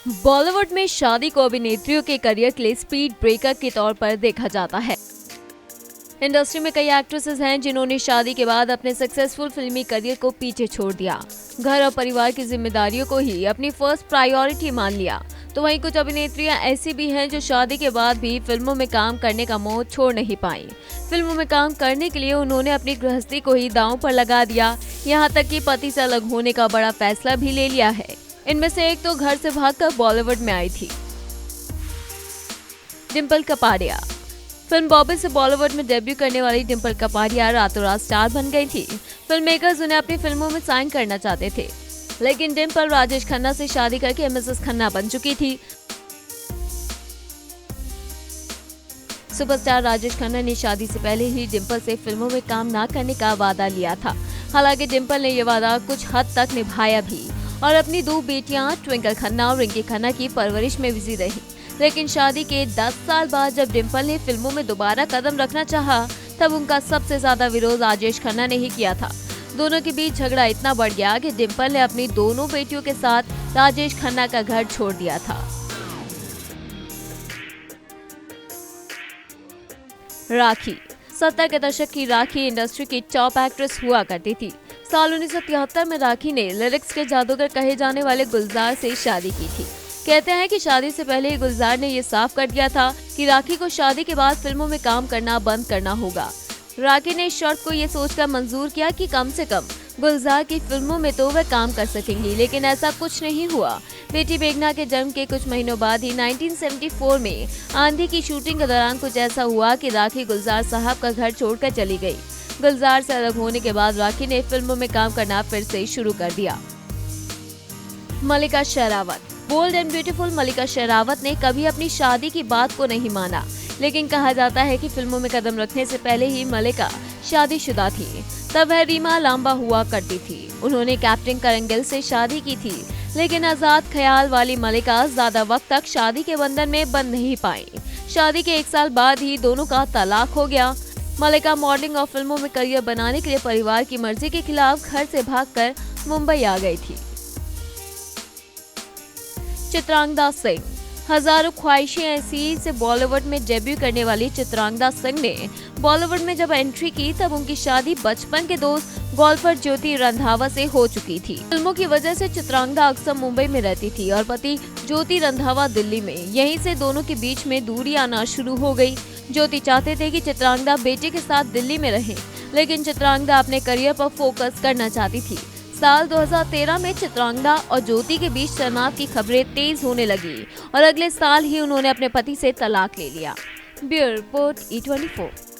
बॉलीवुड में शादी को अभिनेत्रियों के करियर के लिए स्पीड ब्रेकर के तौर पर देखा जाता है। इंडस्ट्री में कई एक्ट्रेसेस हैं जिन्होंने शादी के बाद अपने सक्सेसफुल फिल्मी करियर को पीछे छोड़ दिया, घर और परिवार की जिम्मेदारियों को ही अपनी फर्स्ट प्रायोरिटी मान लिया। तो वहीं कुछ अभिनेत्रियां ऐसी भी हैं जो शादी के बाद भी फिल्मों में काम करने का मोह छोड़ नहीं पाई। फिल्मों में काम करने के लिए उन्होंने अपनी गृहस्थी को ही दांव पर लगा दिया, यहाँ तक कि पति से अलग होने का बड़ा फैसला भी ले लिया है। इनमें से एक तो घर से भागकर बॉलीवुड में आई थी। डिंपल कपाड़िया। फिल्म बॉबी से बॉलीवुड में डेब्यू करने वाली डिंपल कपाड़िया रातों रात स्टार बन गई थी। फिल्म मेकर्स उन्हें अपनी फिल्मों में साइन करना चाहते थे, लेकिन डिंपल राजेश खन्ना से शादी करके मिसेस खन्ना बन चुकी थी। सुपरस्टार राजेश खन्ना ने शादी से पहले ही डिंपल से फिल्मों में काम न करने का वादा लिया था। हालांकि डिंपल ने यह वादा कुछ हद तक निभाया भी और अपनी दो बेटियां ट्विंकल खन्ना और रिंकी खन्ना की परवरिश में बिजी रही। लेकिन शादी के 10 साल बाद जब डिंपल ने फिल्मों में दोबारा कदम रखना चाहा, तब उनका सबसे ज्यादा विरोध राजेश खन्ना ने ही किया था। दोनों के बीच झगड़ा इतना बढ़ गया कि डिंपल ने अपनी दोनों बेटियों के साथ राजेश खन्ना का घर छोड़ दिया था। राखी। 70 के दशक की राखी इंडस्ट्री की टॉप एक्ट्रेस हुआ करती थी। साल 1973 में राखी ने लिरिक्स के जादूगर कहे जाने वाले गुलजार से शादी की थी। कहते हैं कि शादी से पहले ही गुलजार ने ये साफ कर दिया था कि राखी को शादी के बाद फिल्मों में काम करना बंद करना होगा। राखी ने इस शर्त को ये सोचकर मंजूर किया कि कम से कम गुलजार की फिल्मों में तो वह काम कर सकेंगी, लेकिन ऐसा कुछ नहीं हुआ। बेटी मेघना के जन्म के कुछ महीनों बाद ही 1974 में आंधी की शूटिंग के दौरान कुछ ऐसा हुआ कि राखी गुलजार साहब का घर छोड़कर चली गई। गुलजार से अलग होने के बाद राखी ने फिल्मों में काम करना फिर से शुरू कर दिया। मल्लिका शेरावत। बोल्ड एंड ब्यूटीफुल मल्लिका शेरावत ने कभी अपनी शादी की बात को नहीं माना, लेकिन कहा जाता है कि फिल्मों में कदम रखने से पहले ही मल्लिका शादीशुदा थी। तब वह रीमा लांबा हुआ करती थी। उन्होंने कैप्टन करण गिल से शादी की थी, लेकिन आजाद ख्याल वाली मल्लिका ज्यादा वक्त तक शादी के बंधन में बंध नहीं पाई। शादी के 1 साल बाद ही दोनों का तलाक हो गया। मल्लिका मॉडलिंग और फिल्मों में करियर बनाने के लिए परिवार की मर्जी के खिलाफ घर से भागकर मुंबई आ गई थी। चित्रांगदा सिंह। हजारों ख्वाहिशें ऐसी से बॉलीवुड में डेब्यू करने वाली चित्रांगदा सिंह ने बॉलीवुड में जब एंट्री की, तब उनकी शादी बचपन के दोस्त गोल्फर ज्योति रंधावा से हो चुकी थी। फिल्मों की वजह से चित्रांगदा अक्सर मुंबई में रहती थी और पति ज्योति रंधावा दिल्ली में। यहीं से दोनों के बीच में दूरी आना शुरू हो गई। ज्योति चाहते थे कि चित्रांगदा बेटे के साथ दिल्ली में रहे, लेकिन चित्रांगदा अपने करियर पर फोकस करना चाहती थी। साल 2013 में चित्रांगदा और ज्योति के बीच तनाव की खबरें तेज होने लगी और अगले साल ही उन्होंने अपने पति से तलाक ले लिया। Bureau report E24।